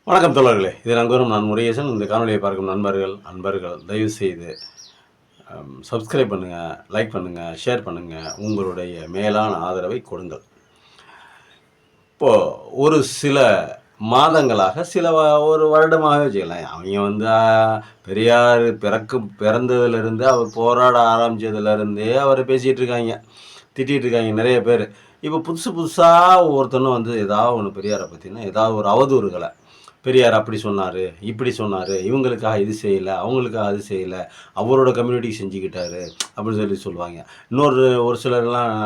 வணக்கம் தோழர்களே, இது நண்பரும் நான் முருகேசன். இந்த காணொலியை பார்க்கும் அன்பர்கள் தயவு செய்து சப்ஸ்கிரைப் பண்ணுங்கள், லைக் பண்ணுங்கள், ஷேர் பண்ணுங்கள். உங்களுடைய மேலான ஆதரவை கொடுங்கள். இப்போது ஒரு சில மாதங்களாக ஒரு வருடமாகவே வச்சுக்கலாம். அவங்க பெரியார் பிறந்ததுலேருந்து அவர் போராட ஆரம்பித்ததுலேருந்தே அவரை பேசிகிட்டு இருக்காங்க, திட்டிகிட்டு இருக்காங்க நிறைய பேர். இப்போ புதுசாக ஒவ்வொருத்தனும் ஏதாவது ஒன்று பெரியாரை பற்றினா ஏதாவது ஒரு அவதூறுகளை, பெரியார் அப்படி சொன்னார், இப்படி சொன்னார், இவங்களுக்காக இது செய்யலை, அவங்களுக்காக அது செய்யலை, அவரோட கம்யூனிட்டிக்கு செஞ்சுக்கிட்டாரு அப்படின்னு சொல்லுவாங்க. ஒரு சிலர்லாம்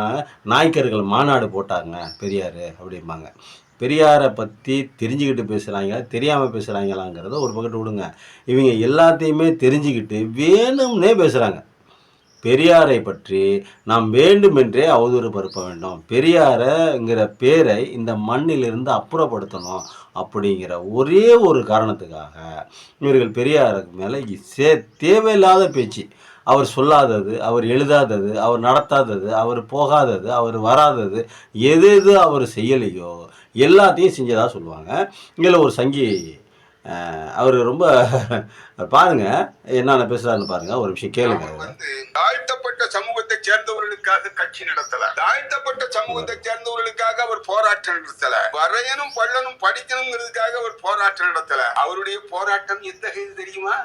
நாய்க்கர்கள் மாநாடு போட்டாங்க பெரியார் அப்படிம்பாங்க. பெரியாரை பற்றி தெரிஞ்சுக்கிட்டு பேசுகிறாங்க, தெரியாமல் பேசுகிறாங்களாங்கிறத ஒரு பக்கத்து விடுங்க. இவங்க எல்லாத்தையுமே தெரிஞ்சுக்கிட்டு வேணும்னே பேசுகிறாங்க. பெரியாரை பற்றி நாம் வேண்டுமென்றே அவதூறு பரப்ப வேண்டும், பெரியாரைங்கிற பேரை இந்த மண்ணிலிருந்து அப்புறப்படுத்தணும் அப்படிங்கிற ஒரே ஒரு காரணத்துக்காக இவர்கள் பெரியாருக்கு மேலே தேவையில்லாத பேச்சு, அவர் சொல்லாதது, அவர் எழுதாதது, அவர் நடத்தாதது, அவர் போகாதது, அவர் வராதது, எது அவர் செய்யலையோ எல்லாத்தையும் செஞ்சதாக சொல்லுவாங்க. இதில் ஒரு சங்கி அவர் ரொம்ப பாருங்க என்னென்ன பேசுறாருன்னு பாருங்க, ஒரு விஷயம் கேளுங்க. தாழ்த்தப்பட்ட சமூகத்தை சேர்ந்தவர்களுக்காக கட்சி நடத்தல, தாழ்த்தப்பட்ட சமூகத்தை சேர்ந்தவர்களுக்காக அவர் போராட்டம் நடத்தல, வரையனும் பள்ளனும் படிக்கணுங்கிறதுக்காக அவர் போராட்டம் நடத்தல. அவருடைய போராட்டம் எத்தகையது தெரியுமா?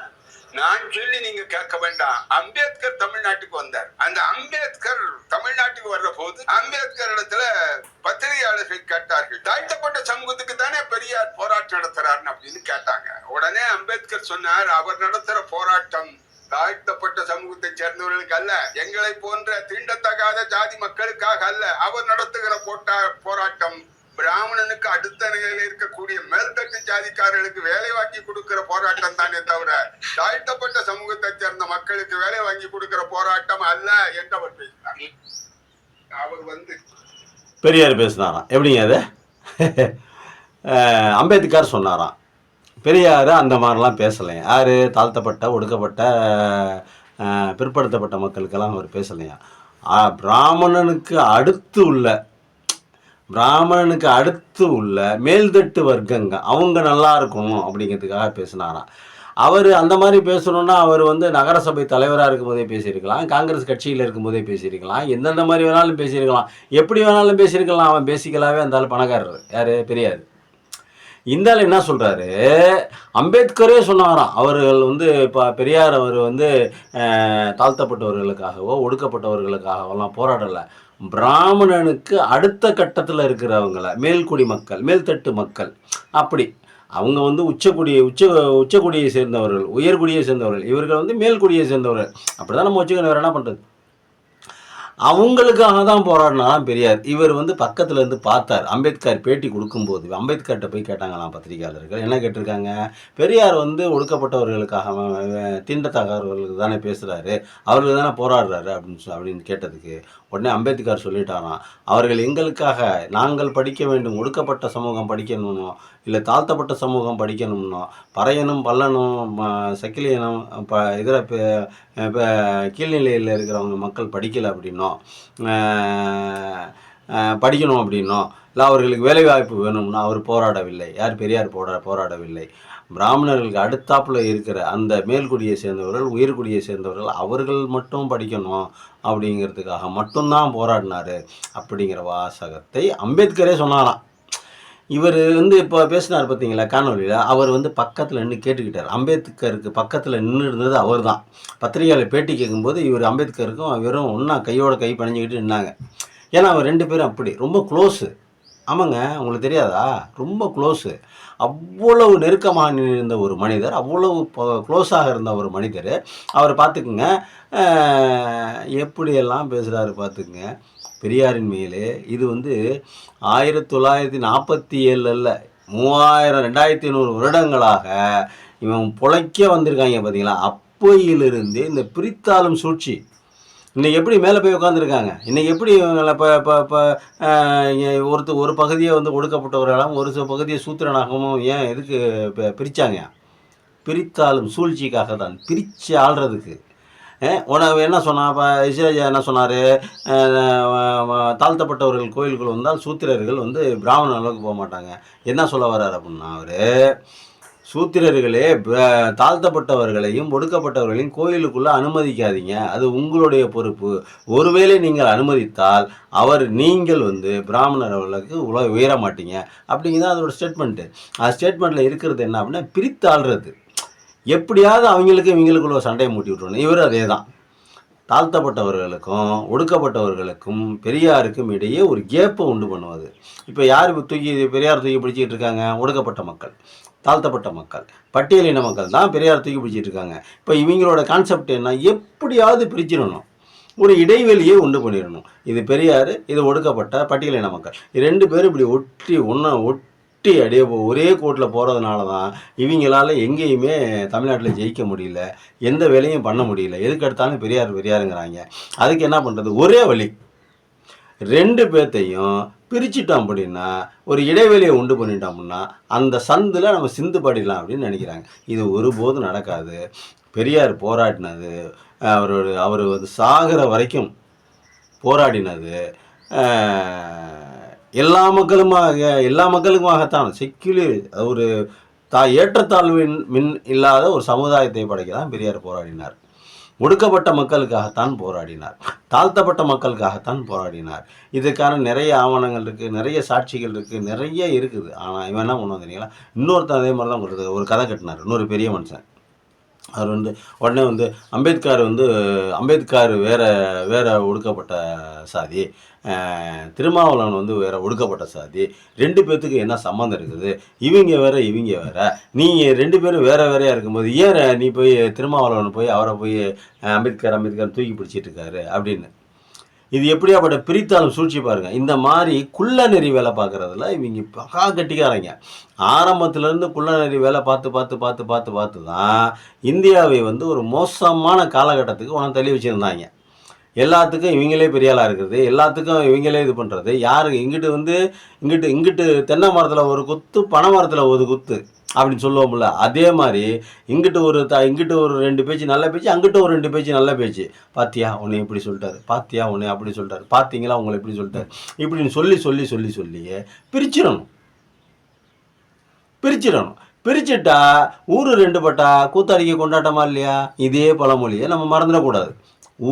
நான் சொல்லி நீங்க கேட்க வேண்டாம். அம்பேத்கர் தமிழ்நாட்டுக்கு வந்தார். அந்த அம்பேத்கர் தமிழ்நாட்டுக்கு வர்ற போது அம்பேத்கர் இடத்துல பத்திரிகையாளர்கள் கேட்டார்கள், தாழ்த்தப்பட்ட சமூகத்துக்கு தானே பெரியார் போராட்டம் நடத்துறாருன்னு அப்படின்னு கேட்டாங்க. உடனே அம்பேத்கர் சொன்னார், அவர் நடத்துற போராட்டம் தாழ்த்தப்பட்ட சமூகத்தை சேர்ந்தவர்களுக்கு அல்ல, எங்களை போன்ற தீண்டத்தகாத ஜாதி மக்களுக்காக அல்ல. அவர் நடத்துகிற போராட்டம் பிராமணனுக்கு அடுத்த நிலையில் இருக்கக்கூடிய மேல்தட்டு ஜாதிக்காரர்களுக்கு வேலை வாங்கி கொடுக்கிற போராட்டம் தானே தவிர தாழ்த்தப்பட்ட சமூகத்தை சேர்ந்த மக்களுக்கு வேலை வாங்கி கொடுக்கிற போராட்டம் அல்ல என்று அவர் பேசினார். அவர் பெரியார் பேசினாராம். எப்படிங்க அது? அம்பேத்கர் சொன்னாராம், பெரியார் அந்த மாதிரிலாம் பேசலையா. யார்? தாழ்த்தப்பட்ட ஒடுக்கப்பட்ட பிற்படுத்தப்பட்ட மக்களுக்கெல்லாம் அவர் பேசலையா. பிராமணனுக்கு அடுத்து உள்ள மேல்தட்டு வர்க்கங்க அவங்க நல்லா இருக்கணும் அப்படிங்கிறதுக்காக பேசினாராம். அவர் அந்த மாதிரி பேசணுன்னா அவர் நகரசபை தலைவராக இருக்கும்போதே பேசியிருக்கலாம், காங்கிரஸ் கட்சியில் இருக்கும்போதே பேசியிருக்கலாம், எந்தெந்த மாதிரி வேணாலும் பேசியிருக்கலாம், எப்படி வேணாலும் பேசியிருக்கலாம். அவன் பேசிக்கலாவே அந்த ஆள் பணக்காரர். யார்? பெரியார். இந்த ஆள் என்ன சொல்கிறாரு, அம்பேத்கரே சொன்னாராம், அவர்கள் இப்போ பெரியார் அவர் தாழ்த்தப்பட்டவர்களுக்காகவோ ஒடுக்கப்பட்டவர்களுக்காகவெல்லாம் போராடலை, பிராமணனுக்கு அடுத்த கட்டத்தில் இருக்கிறவங்கள மேல்குடி மக்கள், மேல்தட்டு மக்கள், அப்படி அவங்க உச்சக்குடியை சேர்ந்தவர்கள், உயர்குடியை சேர்ந்தவர்கள், இவர்கள் மேல்குடியை சேர்ந்தவர்கள், அப்படி தான் நம்ம வச்சுக்கணும். வேறு என்ன பண்ணுறது? அவங்களுக்காக தான் போராடினாலாம் பெரியார். இவர் பக்கத்தில் இருந்து பார்த்தார். அம்பேத்கர் பேட்டி கொடுக்கும்போது அம்பேத்கர்கிட்ட போய் கேட்டாங்களாம் பத்திரிகையாளர்கள். என்ன கேட்டிருக்காங்க, பெரியார் தீண்டத்தகாதவர்களுக்கு தானே பேசுகிறாரு, அவர்களுக்கு தானே போராடுறாரு அப்படின்னு கேட்டதுக்கு உடனே அம்பேத்கர் சொல்லிட்டாராம், அவர்கள் எங்களுக்காக, நாங்கள் படிக்க வேண்டும், ஒடுக்கப்பட்ட சமூகம் படிக்கணும்னோ இல்லை தாழ்த்தப்பட்ட சமூகம் படிக்கணும்னோ, பறையனும் பல்லனும் சக்கிலியனும் இதர கீழ்நிலையில் இருக்கிறவங்க மக்கள் படிக்கலை அப்படின்னோ, படிக்கணும் அப்படின்னோ, இல்லை அவர்களுக்கு வேலைவாய்ப்பு வேணும்னா அவர் போராடவில்லை. யார்? பெரியார் போராடவில்லை. பிராமணர்களுக்கு அடுத்தாப்புல இருக்கிற அந்த மேல்குடியை சேர்ந்தவர்கள், உயர்குடியை சேர்ந்தவர்கள், அவர்கள் மட்டும் படிக்கணும் அப்படிங்கிறதுக்காக மட்டும்தான் போராடினார் அப்படிங்கிற வாசகத்தை அம்பேத்கரே சொன்னாராம். இவர் இப்போ பேசினார் பார்த்தீங்களா காணொலியில், அவர் பக்கத்தில் நின்று கேட்டுக்கிட்டார். அம்பேத்கருக்கு பக்கத்தில் நின்று இருந்தது அவர் தான். பத்திரிகையாளர் பேட்டி கேட்கும்போது இவர் அம்பேத்கருக்கும் வெறும் ஒன்றா கையோட கை பணிஞ்சிக்கிட்டு நின்னாங்க. ஏன்னா அவர் ரெண்டு பேரும் அப்படி ரொம்ப க்ளோஸு. ஆமாங்க, உங்களுக்கு தெரியாதா? ரொம்ப க்ளோஸு. அவ்வளவு நெருக்கமாக இருந்த ஒரு மனிதர், அவ்வளவு க்ளோஸாக இருந்த ஒரு மனிதர். அவர் பார்த்துக்குங்க எப்படியெல்லாம் பேசுகிறாரு பார்த்துக்குங்க பெரியாரின் மேலே. இது 1947 அல்ல, 2500 வருடங்களாக இவன் பொழைக்க வந்திருக்காங்க பார்த்தீங்களா. அப்போயிலிருந்து இந்த பிரித்தாளும் சூழ்ச்சி இன்றைக்கி எப்படி மேலே போய் உட்காந்துருக்காங்க. இன்றைக்கி எப்படி இப்போ ஒரு பகுதியை ஒடுக்கப்பட்டவர்களாகவும் ஒரு சில பகுதியை சூத்திரனாகவும் ஏன் எதுக்கு பிரித்தாங்க? பிரித்தாளும் சூழ்ச்சிக்காக தான், பிரித்து ஆள்றதுக்கு. உனக்கு என்ன சொன்னான் இப்போ இஸ்ரேஜா? என்ன சொன்னார்? தாழ்த்தப்பட்டவர்கள் கோயிலுக்குள் வந்தால் சூத்திரர்கள் பிராமண அளவுக்கு போக மாட்டாங்க. என்ன சொல்ல வர்றார் அப்படின்னா, அவர் சூத்திரர்களே, தாழ்த்தப்பட்டவர்களையும் ஒடுக்கப்பட்டவர்களையும் கோயிலுக்குள்ளே அனுமதிக்காதீங்க, அது உங்களுடைய பொறுப்பு. ஒருவேளை நீங்கள் அனுமதித்தால் நீங்கள் பிராமணர் அவர்களுக்கு உயர மாட்டீங்க அப்படிங்கிறத அதோட ஸ்டேட்மெண்ட்டு. அது ஸ்டேட்மெண்ட்டில் இருக்கிறது என்ன அப்படின்னா, பிரித்து ஆள்றது. எப்படியாவது அவங்களுக்கு இவங்களுக்குள்ள சண்டையை மூட்டி விட்டுருணும். இவர் அதே தான். தாழ்த்தப்பட்டவர்களுக்கும் ஒடுக்கப்பட்டவர்களுக்கும் பெரியாருக்கும் இடையே ஒரு கேப்பை உண்டு பண்ணுவது. இப்போ யார் பெரியார் தூக்கி பிடிச்சிக்கிட்டு இருக்காங்க? ஒடுக்கப்பட்ட மக்கள், தாழ்த்தப்பட்ட மக்கள், பட்டியலின மக்கள் தான் பெரியார் தூக்கி பிடிச்சிட்டு இருக்காங்க. இப்போ இவங்களோட கான்செப்ட் என்ன? எப்படியாவது பிரிச்சிடணும், ஒரு இடைவெளியை உண்டு பண்ணிடணும். இது பெரியார், இது ஒடுக்கப்பட்ட பட்டியலின மக்கள், 2 பேரும் இப்படி ஒட்டி அடியே ஒரே கோட்டில் போகிறதுனால தான் இவங்களால் எங்கேயுமே தமிழ்நாட்டில் ஜெயிக்க முடியல, எந்த வேலையும் பண்ண முடியல. எதுக்கு எடுத்தாலும் பெரியாருங்கிறாங்க. அதுக்கு என்ன பண்ணுறது? ஒரே வழி, 2 பேர்த்தையும் பிரிச்சுட்டோம் அப்படின்னா, ஒரு இடைவெளியை உண்டு பண்ணிட்டோம்னா அந்த சந்தில் நம்ம சிந்து பாடிடலாம் அப்படின்னு நினைக்கிறாங்க. இது ஒருபோதும் நடக்காது. பெரியார் போராடினது, அவர் சாகிற வரைக்கும் போராடினது எல்லா மக்களுக்குமாகத்தான். செக்யுலர், ஒரு ஏற்றத்தாழ்வின் இல்லாத ஒரு சமுதாயத்தை படைக்க தான் பெரியார் போராடினார். ஒடுக்கப்பட்ட மக்களுக்காகத்தான் போராடினார், தாழ்த்தப்பட்ட மக்களுக்காகத்தான் போராடினார். இதுக்கான நிறைய ஆவணங்கள் இருக்குது, நிறைய சாட்சிகள் இருக்குது, நிறைய இருக்குது. ஆனால் இவன் என்ன பண்ணுவான் தெரியுங்களா? இன்னொருத்தன் அதே மாதிரி தான் ஒரு கதை கட்டினார். இன்னொரு பெரிய மனுஷன் அவர் உடனே அம்பேத்கர் வேற ஒடுக்கப்பட்ட சாதி, திருமாவளவன் வேற ஒடுக்கப்பட்ட சாதி, 2 பேர்த்துக்கு என்ன சம்மந்தம் இருக்குது? இவங்க வேற நீங்கள் 2 பேரும் வேறையாக இருக்கும்போது ஏன் நீ போய் திருமாவளவன் போய் அவரை போய் அம்பேத்கர் தூக்கி பிடிச்சிட்டு இருக்காரு அப்படின்னு. இது எப்படியாப்பட்ட பிரித்தாலும் சூழ்ச்சி பாருங்கள். இந்த மாதிரி குள்ள நெறி வேலை பார்க்குறதுல இவங்க பகா கட்டிக்காரங்க. ஆரம்பத்திலேருந்து குள்ள நெறி வேலை பார்த்து தான் இந்தியாவை ஒரு மோசமான காலகட்டத்துக்கு தள்ளி வச்சுருந்தாங்க. எல்லாத்துக்கும் இவங்களே பெரிய ஆளாக இருக்கிறது, எல்லாத்துக்கும் இவங்களே இது பண்ணுறது. யாருக்கு இங்கிட்டு தென்னை மரத்தில் ஒரு குத்து, பனை மரத்தில் ஒரு குத்து அப்படின்னு சொல்லுவோம்ல, அதே மாதிரி இங்கிட்டு ஒரு 2 பேச்சு நல்ல பேச்சு, அங்கிட்ட ஒரு 2 பேச்சு நல்ல பேச்சு. பாத்தியா உன்னை இப்படி சொல்லிட்டாரு, பாத்தியா உன்னை அப்படி சொல்லிட்டாரு, பார்த்தீங்களா உங்களை இப்படி சொல்லிட்டாரு, இப்படின்னு சொல்லியே பிரிச்சிட்டா ஊரு 2 பட்டா கூத்தாடிக்க கொண்டாட்டமா இல்லையா? இதே பழமொழியை நம்ம மறந்துடக்கூடாது.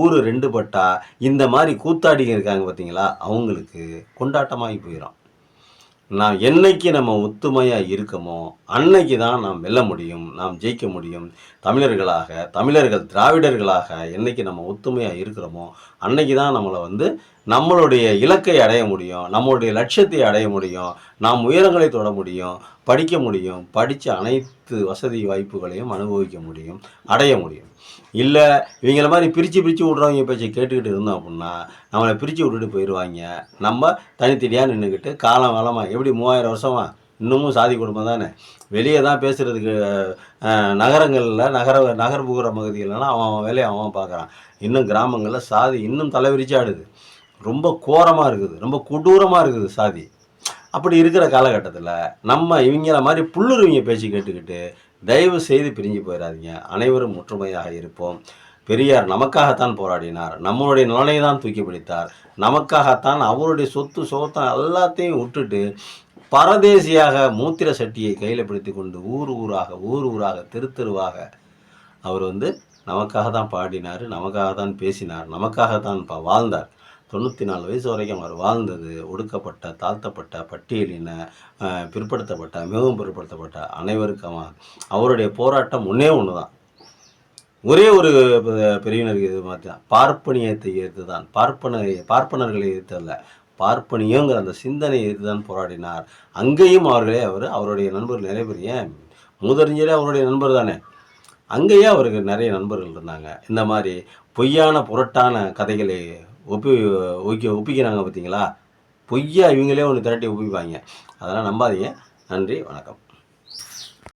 ஊரு 2 பட்டா இந்த மாதிரி கூத்தாடிங்க இருக்காங்க பார்த்தீங்களா, அவங்களுக்கு கொண்டாட்டமாகி போயிடும். என்னைக்கு நம்ம ஒத்துமையாக இருக்கமோ அன்னைக்கு தான் நாம் வெல்ல முடியும், நாம் ஜெயிக்க முடியும். தமிழர்கள் திராவிடர்களாக என்னைக்கு நம்ம ஒத்துமையாக இருக்கிறோமோ அன்னைக்கு தான் நம்மளை நம்மளுடைய இலக்கை அடைய முடியும், நம்மளுடைய லட்சியத்தை அடைய முடியும், நாம் உயரங்களை தொட முடியும், படிக்க முடியும், படித்த அனைத்து வசதி வாய்ப்புகளையும் அனுபவிக்க முடியும், அடைய முடியும். இல்லை இவங்கள மாதிரி பிரித்து விட்றவங்க பேச்சை கேட்டுக்கிட்டு இருந்தோம் அப்படின்னா நம்மளை பிரித்து விட்டுட்டு போயிடுவாங்க. நம்ம தனித்தனியாக நின்றுக்கிட்டு காலமாக எப்படி 3000 வருஷமா இன்னமும் சாதி குடும்பம் தானே. வெளியே தான் பேசுகிறதுக்கு நகரங்களில் நகர்ப்புற பகுதிகளெலாம் அவன் வேலையை அவன் பார்க்குறான். இன்னும் கிராமங்களில் சாதி இன்னும் தலைவிரிச்சாடுது, ரொம்ப கோரமாக இருக்குது, ரொம்ப கொடூரமாக இருக்குது சாதி. அப்படி இருக்கிற காலகட்டத்தில் நம்ம இவங்கள மாதிரி புல்லுருவிங்க பேச்சு கேட்டுக்கிட்டு தயவு செய்து பிரிஞ்சு போயிடாதீங்க. அனைவரும் ஒற்றுமையாக இருப்போம். பெரியார் நமக்காகத்தான் போராடினார், நம்மளுடைய நலனை தான் தூக்கி பிடித்தார், நமக்காகத்தான் அவருடைய சொத்து சோத்தம் எல்லாத்தையும் விட்டுட்டு பரதேசியாக மூத்திர சட்டியை கையில் பிடித்து கொண்டு ஊர் ஊராக தெருவாக அவர் நமக்காக தான் பாடினார், நமக்காக தான் பேசினார், நமக்காகத்தான் வாழ்ந்தார். 94 வயசு வரைக்கும் அவர் வாழ்ந்தது ஒடுக்கப்பட்ட, தாழ்த்தப்பட்ட, பட்டியலின, பிற்படுத்தப்பட்ட, மிகவும் பிற்படுத்தப்பட்ட அனைவருக்கும் அவருடைய போராட்டம் ஒன்று தான். ஒரே ஒரு பிரிவினருக்கு இது மாதிரி தான், பார்ப்பனியத்தை எதிர்த்து தான், பார்ப்பனர்களை எதிர்த்தல்ல, பார்ப்பனியங்கிற அந்த சிந்தனையை எதிர்த்து தான் போராடினார். அங்கேயும் அவருடைய நண்பர்கள் நிறைய பேர், ஏன் மூதறிஞரே அவருடைய நண்பர் தானே, அங்கேயே அவருக்கு நிறைய நண்பர்கள் இருந்தாங்க. இந்த மாதிரி பொய்யான புரட்டான கதைகளை ஒப்பிக்கிறாங்க பார்த்தீங்களா, பொய்யா இவங்களே ஒன்று திரட்டி ஒப்பிப்பாங்க. அதெல்லாம் நம்பாதீங்க. நன்றி, வணக்கம்.